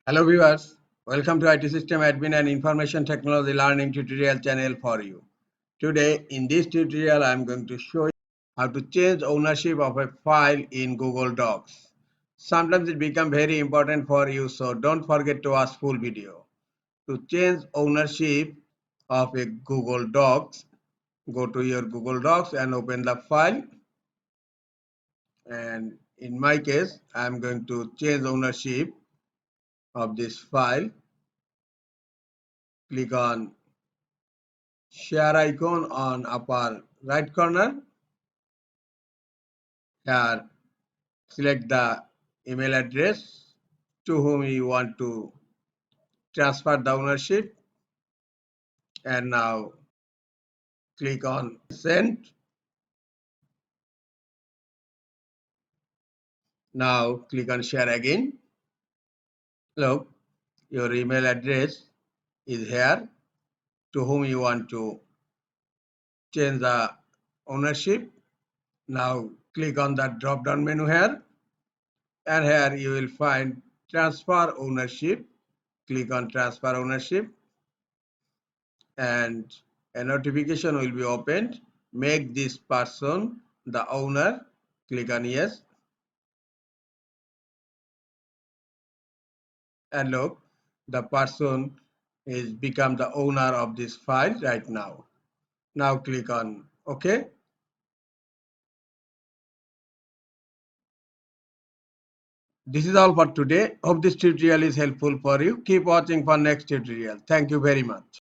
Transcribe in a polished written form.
Hello viewers, welcome to IT System Admin and Information Technology Learning tutorial channel for you. Today in this tutorial I am going to show you how to change ownership of a file in Google Docs. Sometimes it becomes very important for you, so don't forget to watch full video. To change ownership of a Google Docs, go to your Google Docs and open the file, and in my case I am going to change ownership of this file. Click on share icon on upper right corner. Here select the email address to whom you want to transfer the ownership, and now click on send. Now click on share again. Look, your email address is here to whom you want to change the ownership. Now click on the drop down menu here, and here you will find transfer ownership. Click on transfer ownership and a notification will be opened. Make this person the owner. Click on yes, and look, the person is become the owner of this file right now. Now click on OK. This is all for today. Hope this tutorial is helpful for you. Keep watching for next tutorial. Thank you very much.